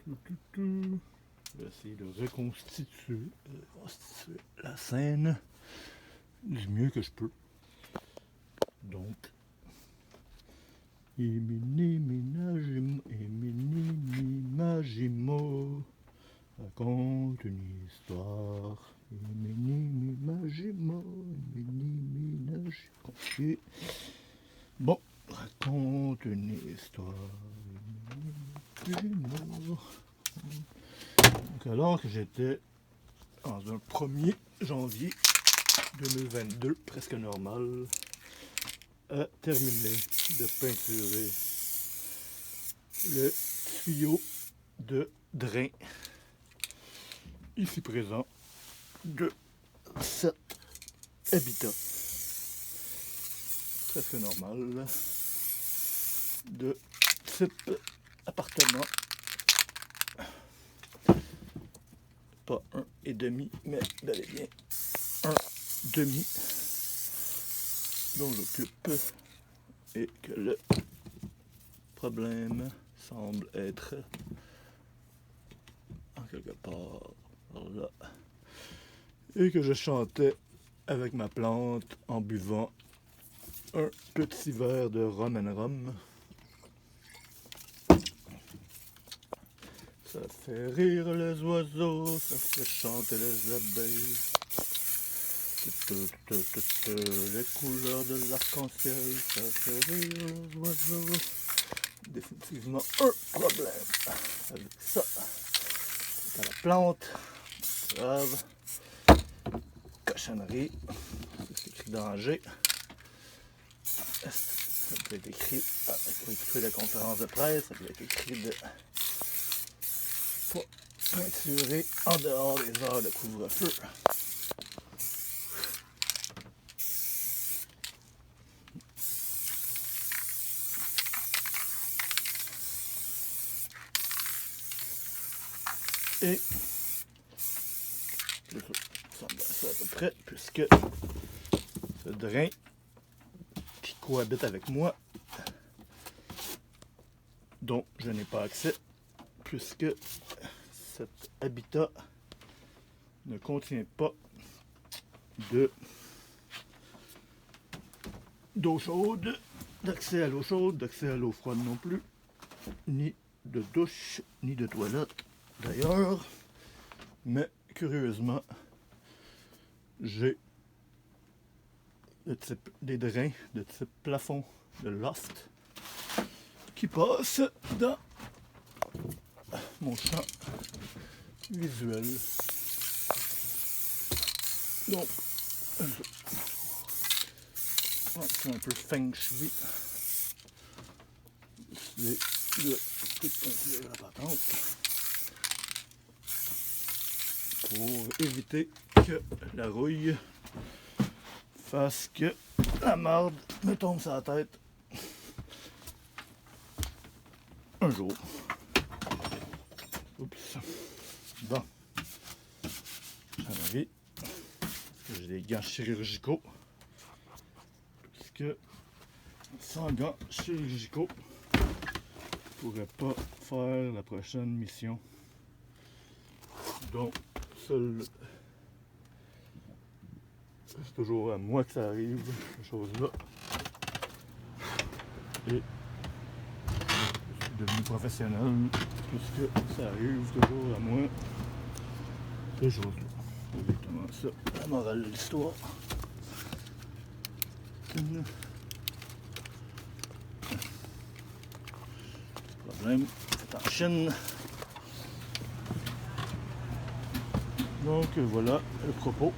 Je vais essayer de reconstituer la scène du mieux que je peux. Donc, Émilie Majimo raconte une histoire. Émilie Majimo. Bon, raconte une histoire. Donc, alors que j'étais dans un 1er janvier 2022, presque normal, à terminer de peinturer le tuyau de drain ici présent de cet habitat presque normal de type appartement, pas 1,5 mais bel et bien 1,5 dont j'occupe, et que le problème semble être en quelque part par là, et que je chantais avec ma plante en buvant un petit verre de rum and rum. Ça fait rire les oiseaux, ça fait chanter les abeilles. Les couleurs de l'arc-en-ciel, ça fait rire les oiseaux. Définitivement un problème avec ça. C'est à la plante. Grave. Cochonnerie. C'est écrit danger. Ça peut être écrit. Pour écouter la conférence de presse, ça peut être écrit de pas peinturer en dehors des heures de couvre-feu. Et ça ressemble à ça à peu près, puisque ce drain qui cohabite avec moi, dont je n'ai pas accès, puisque cet habitat ne contient pas d'eau chaude, d'accès à l'eau chaude, d'accès à l'eau froide non plus, ni de douche, ni de toilette d'ailleurs. Mais curieusement, j'ai des drains de type plafond de loft qui passent dans mon champ visuel. Donc, c'est un peu feng shui. Décidé de peinturer la patente pour éviter que la rouille fasse que la marde me tombe sur la tête un jour. Oups. Bon. J'en avais. Parce que j'ai des gants chirurgicaux. Puisque sans gants chirurgicaux, je ne pourrais pas faire la prochaine mission. Donc, seul. C'est toujours à moi que ça arrive, ces choses-là. Et je suis devenu professionnel puisque ça arrive toujours à moi, ces choses-là. C'est exactement ça, la morale de l'histoire. Le problème, c'est en Chine. Donc voilà le propos.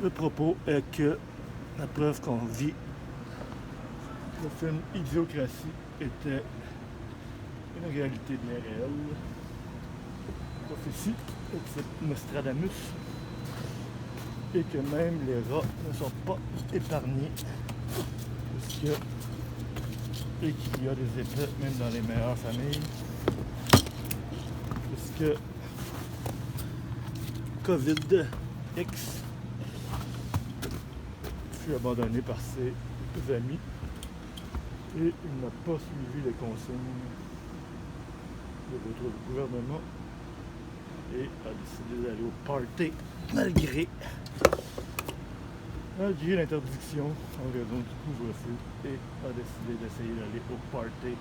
Le propos est que la preuve qu'on vit le film Idiocratie était une réalité bien réelle. Prophétie de type Nostradamus. Et que même les rats ne sont pas épargnés. Et qu'il y a des effets même dans les meilleures familles. Puisque COVID X fut abandonné par ses amis et il n'a pas suivi les consignes de votre gouvernement et a décidé d'aller au party malgré l'interdiction en raison du couvre-feu et a décidé d'essayer d'aller au party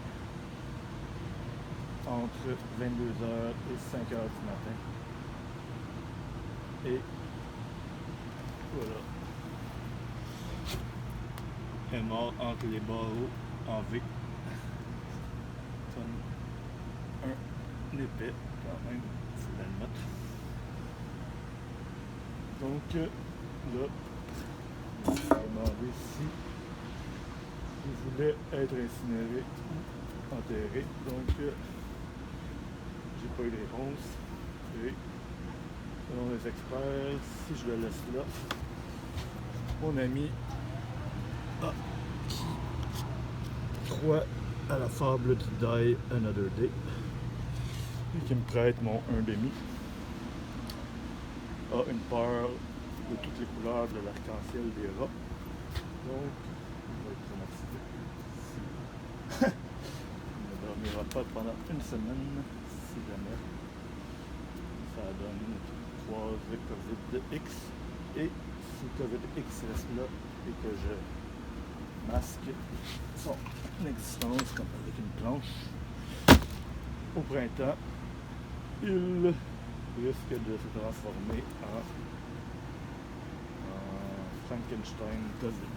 entre 22h et 5h du matin. Et voilà. Est mort entre les barreaux en V. Comme un épais quand même, il faut l'admettre. Donc là, je me suis demandé si il voulait être incinéré ou enterré. Donc j'ai pas eu de réponse. Et selon les experts, si je le laisse là, mon ami qui croit à la fable du Die Another Day et qui me prête mon 1,5 a une peur de toutes les couleurs de l'arc-en-ciel des rats. Donc, il va être traumatisé. Il ne dormira pas pendant une semaine si jamais ça donne 3 COVID-X. Et si COVID-X reste là et que je masque son existence comme avec une planche, au printemps, il risque de se transformer en Frankenstein COVID.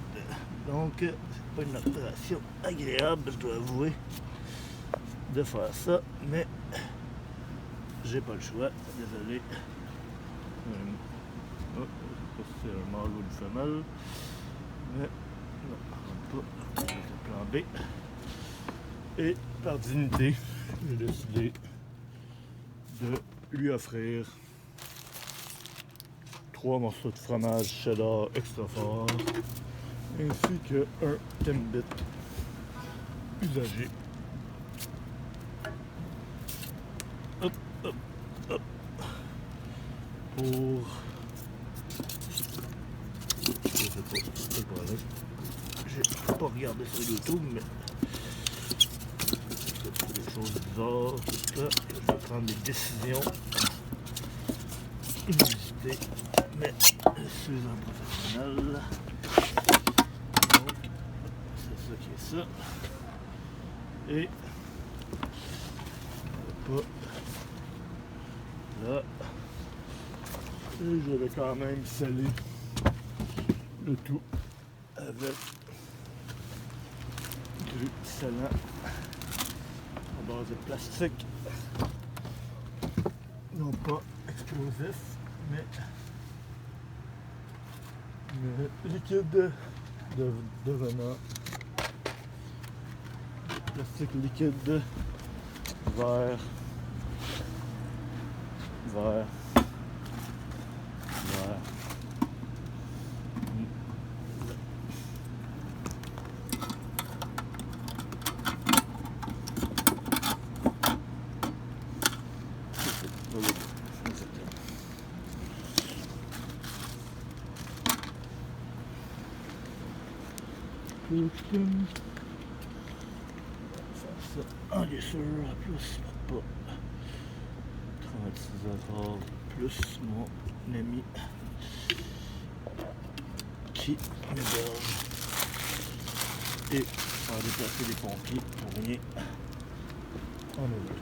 Donc, c'est pas une opération agréable, je dois avouer, de faire ça, mais j'ai pas le choix, désolé. Je sais pas si c'est un mâle ou une femelle, mais non, pas. C'est le plan B. Et par dignité, j'ai décidé de lui offrir 3 morceaux de fromage cheddar extra fort ainsi qu'un Timbit usagé. Hop, hop, hop. Pour... je sais pas, c'est pas là. J'ai pas regardé sur YouTube, mais c'est des choses bizarres, tout ça, que je vais prendre des décisions inusitées, mais je suis un professionnel. Donc, c'est ça qui est ça. Et pas là. Et je vais quand même sceller le tout avec du scellant à base de plastique, non pas explosif, mais liquide devenant plastique liquide vert. On va faire ça en liesseur, plus pas 36 heures plus mon ami qui m'héberge et faire déplacer les pompiers pour rien en autre.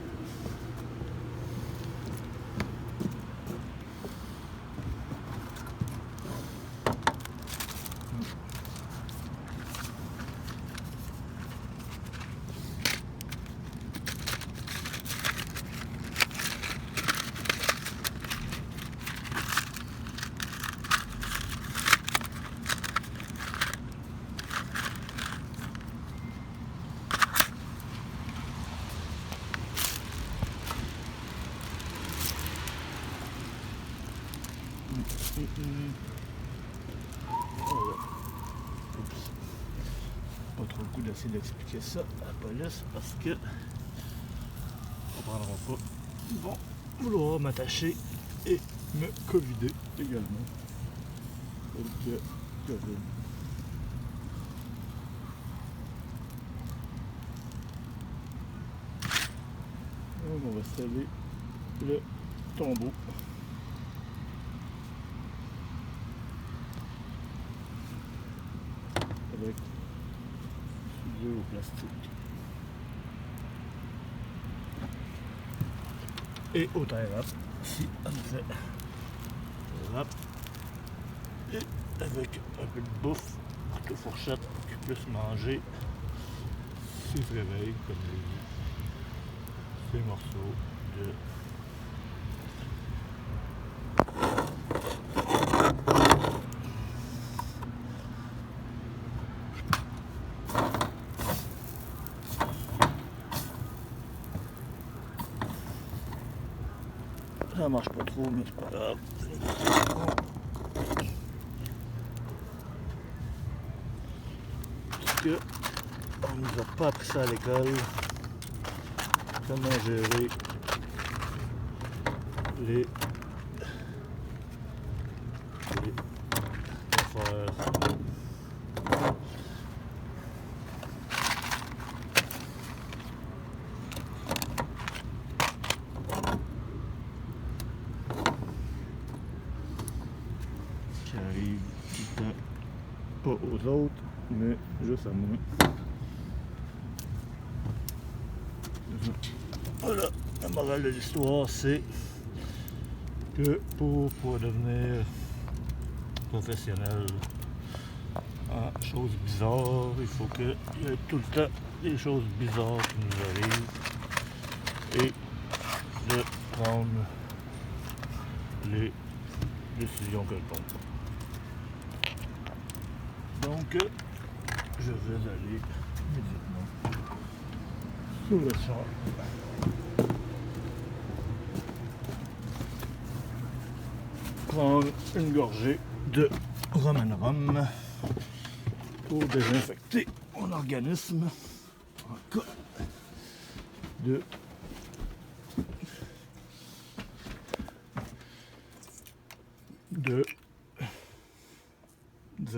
Voilà. Oups. Pas trop le coup d'essayer d'expliquer ça à la police parce que on prendra pas. Ils vont vouloir m'attacher et me covider également. quelques COVID. Donc on va installer le tombeau. Avec de au plastique. Et au tie wrap, ici on fait wrap et avec un peu de bouffe, couteau fourchette qu'il puisse manger s'il se réveille, comme j'ai dit, ces morceaux de ça marche pas trop, mais c'est pas grave. Parce que on nous a pas appris ça à l'école. Comment gérer les affaires. Qui arrive tout le temps, pas aux autres, mais juste à moi. Voilà, la morale de l'histoire, c'est que pour devenir professionnel en choses bizarres, il faut qu'il y ait tout le temps des choses bizarres qui nous arrivent et de prendre les décisions quelconques. Donc, je vais aller immédiatement sur le champ. Prendre une gorgée de Roman Rum pour désinfecter mon organisme en cas de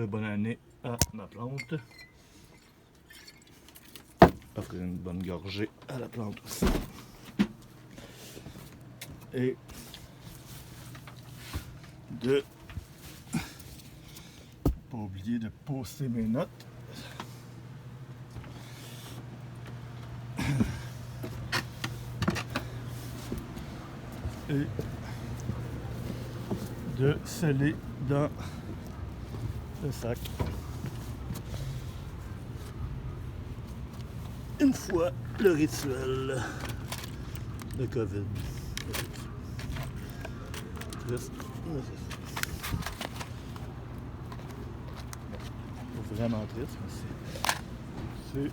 bonne année à ma plante. Offrir une bonne gorgée à la plante aussi. Et de pas oublier de poster mes notes. Et de sceller dans le sac. Une fois le rituel de COVID. Triste, mais c'est vraiment triste, mais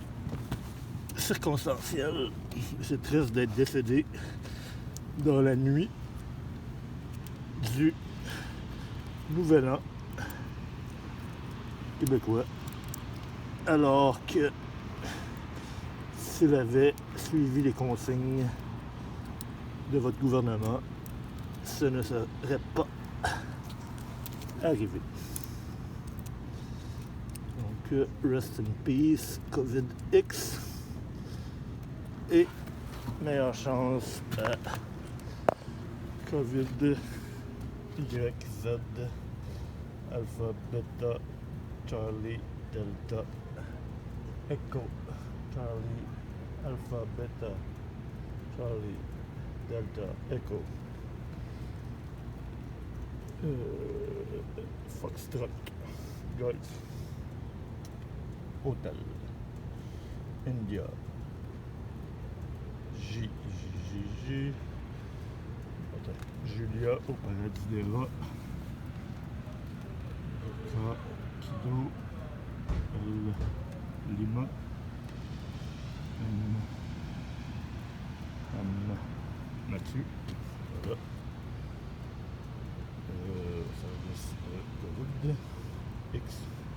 c'est circonstanciel. C'est triste d'être décédé dans la nuit du Nouvel An québécois, alors que s'il avait suivi les consignes de votre gouvernement, ce ne serait pas arrivé. Donc, rest in peace, COVID-X, et meilleure chance à COVID-YZ, Alpha, Beta, Charlie, Delta, Echo, Charlie, Alpha, Beta, Charlie, Delta, Echo, Foxtrot, Golf, Hotel, India, Julia au paradis des rats, Kido, Lima, Mathieu, voilà. Service COVID, X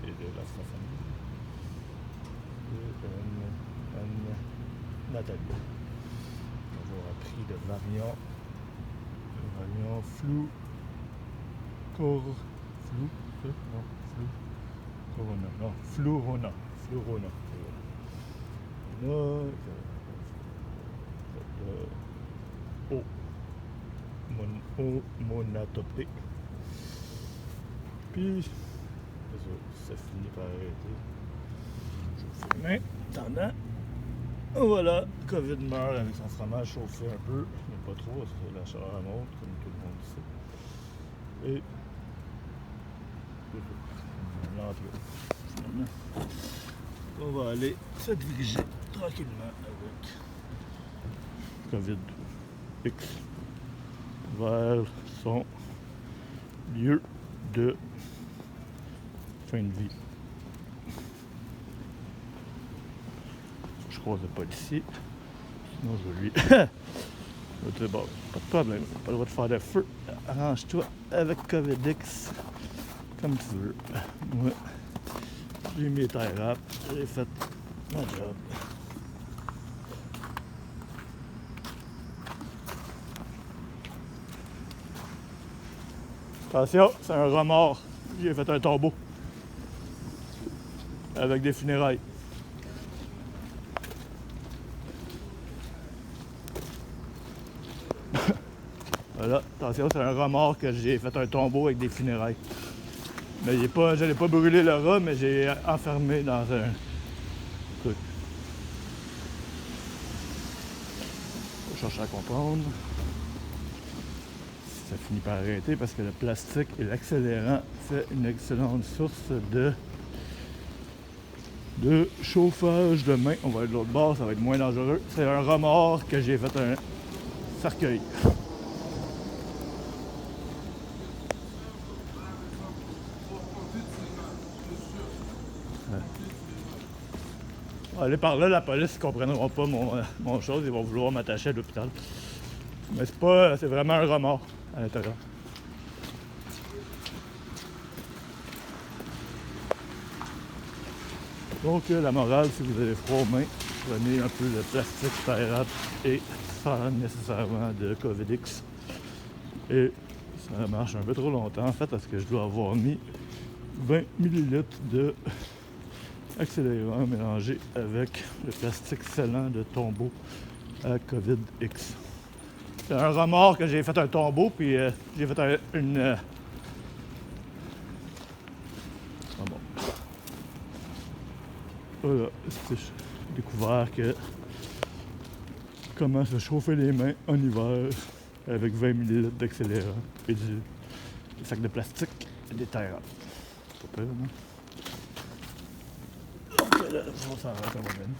et de la famille, et Nathalie. Avoir appris le variant flou, ça? Non, Corona. Non, Flurona. Flurona. Là, monatopée. Puis, ça finit par arrêter. Je vais filmer. Tendant. Voilà, COVID meurt avec son fromage chauffé un peu, mais pas trop, c'est la chaleur monte, comme tout le monde sait. Et l'entrée. Finalement, on va aller se diriger tranquillement avec COVID-X vers son lieu de fin de vie. Je croise le policier, sinon je vais lui dire bon, pas de problème, pas le droit de faire de feu, arrange-toi avec COVID-X comme tu veux. Moi, j'ai mis les tie wraps, j'ai fait mon job. Attention, c'est un remords. J'ai fait un tombeau avec des funérailles. Voilà, attention, c'est un remords que j'ai fait un tombeau avec des funérailles. Mais je n'ai pas brûlé le rat, mais j'ai enfermé dans un truc. Je cherche à comprendre. Ça finit par arrêter parce que le plastique et l'accélérant fait une excellente source de chauffage de main. On va aller de l'autre bord, ça va être moins dangereux. C'est un remords que j'ai fait un cercueil. Aller par là, la police ne comprendra pas mon chose, ils vont vouloir m'attacher à l'hôpital. Mais c'est vraiment un remords à l'intérieur. Donc la morale, si vous avez froid aux mains, prenez un peu de plastique styrate et sans nécessairement de COVID-X. Et ça marche un peu trop longtemps en fait parce que je dois avoir mis 20 ml de accélérant mélangé avec le plastique scellant de tombeau à COVID-X. C'est un remords que j'ai fait un tombeau, puis j'ai fait une... Ah bon. Voilà, j'ai découvert que comment se chauffer les mains en hiver avec 20 ml d'accélérant et des sacs de plastique et des terres. C'est pas peur, non? Là, on s'arrête quand même.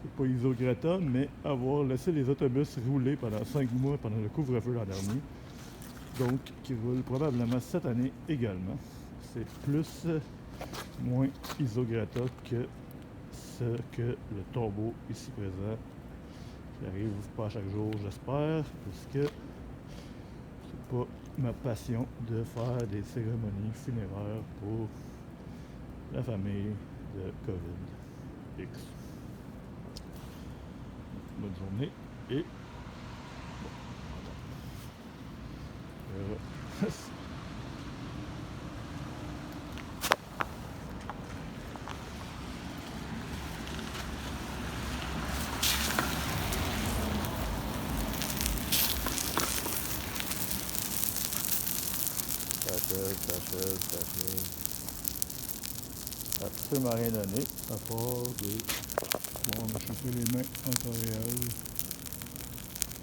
C'est pas isograta, mais avoir laissé les autobus rouler pendant 5 mois pendant le couvre-feu l'an dernier. Donc, qui roule probablement cette année également. C'est plus moins isograta que ce que le tombeau ici présent, qui arrive pas chaque jour, j'espère, puisque c'est pas ma passion de faire des cérémonies funéraires pour la famille de COVID-X. Bonne journée et ça achève. Absolument rien donné, à part de... Bon, on va chauffer les mains en temps réel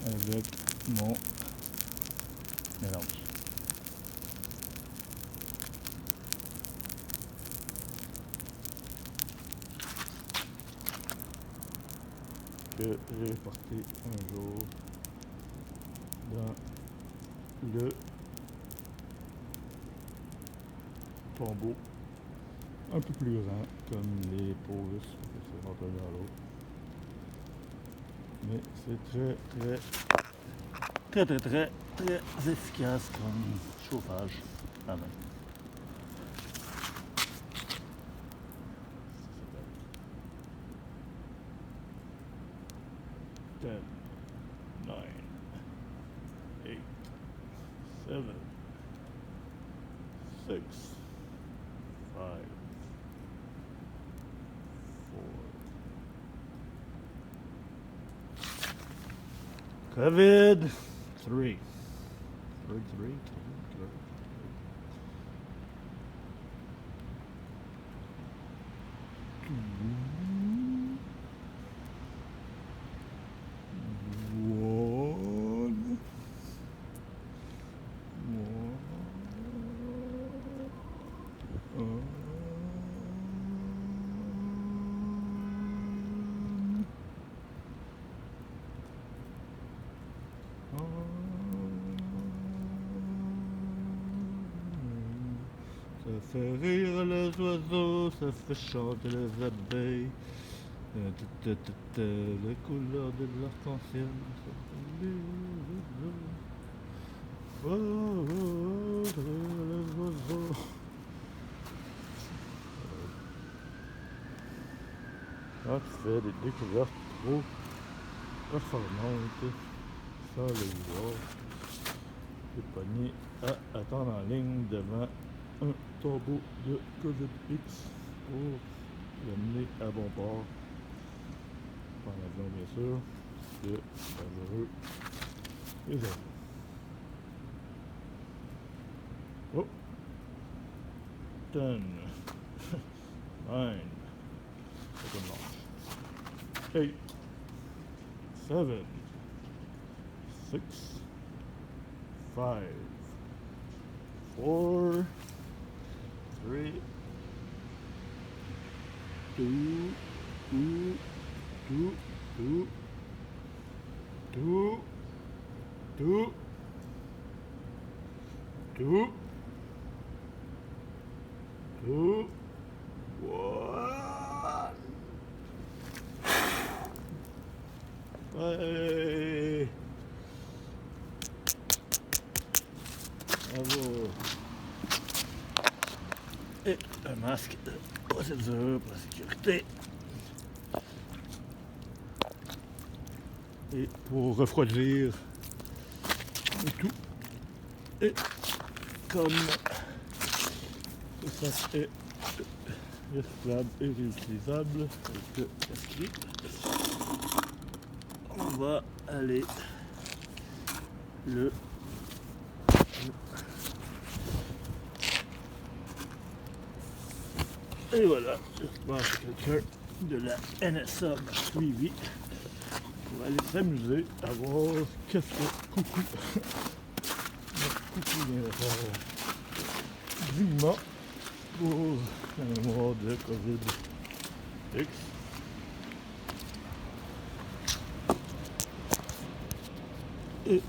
avec mon mélange. Que j'ai porté un jour dans le tombeau un peu plus grand, comme les peaux russes, c'est rentré dans l'autre. Mais c'est très efficace comme chauffage à main. Ten, 9, 8, 7, 6, 5, 4. COVID 3. Third 3. Ça fait rire les oiseaux, ça fait chanter les abeilles. Les couleurs de l'arc-en-ciel. Oh, les oiseaux. Quand tu fais des découvertes trop performantes, sans le vouloir, t'es pogné à attendre en ligne devant un tombeau de COVID-X pour l'amener à bon port. En avion, bien sûr, c'est dangereux. Et ça. Oh! 10, 9, 8, 7, 6, 5, 4, 3, 2, 1. Hey. Bravo. Et un masque de procédure pour la sécurité. Et pour refroidir le tout. Et comme ça est recyclable et réutilisable avec le papier, on va aller le et voilà, j'espère que quelqu'un de la NSA m'a suivi pour aller s'amuser à voir qu'est-ce que Coucou vient de faire dignement pour la mémoire de COVID-X. Et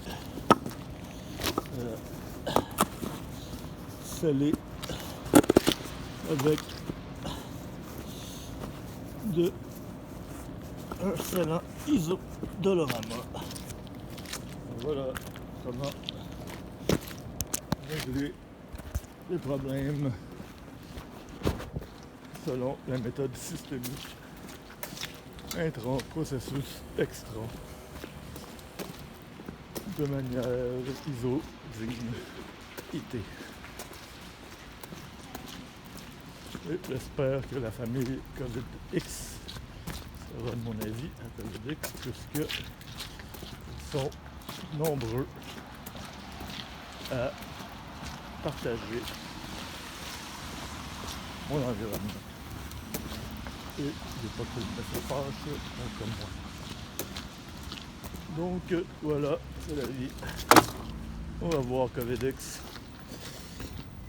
scellé avec un scellant Isodolorama. Voilà comment régler les problèmes selon la méthode systémique intra-processus extra de manière ISO-digne IT. Et j'espère que la famille COVID-X sera, à mon avis, à COVID-X, puisqu'ils sont nombreux à partager mon environnement. Et je n'ai pas que le se fâche comme moi. Donc voilà, c'est la vie. On va voir COVID-X.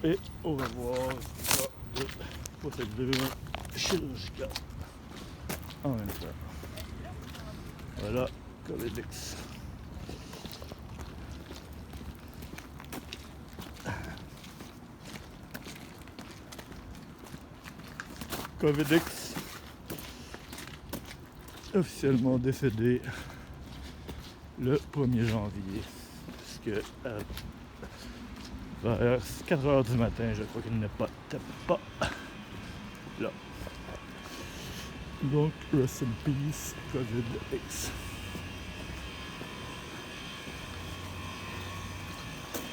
Et on va voir ça de procédure chirurgicale en même temps. Voilà, COVID-X. COVID-X officiellement décédé le 1er janvier, puisque vers 4h du matin, je crois qu'il n'était pas là. Donc, rest in peace, COVID-X.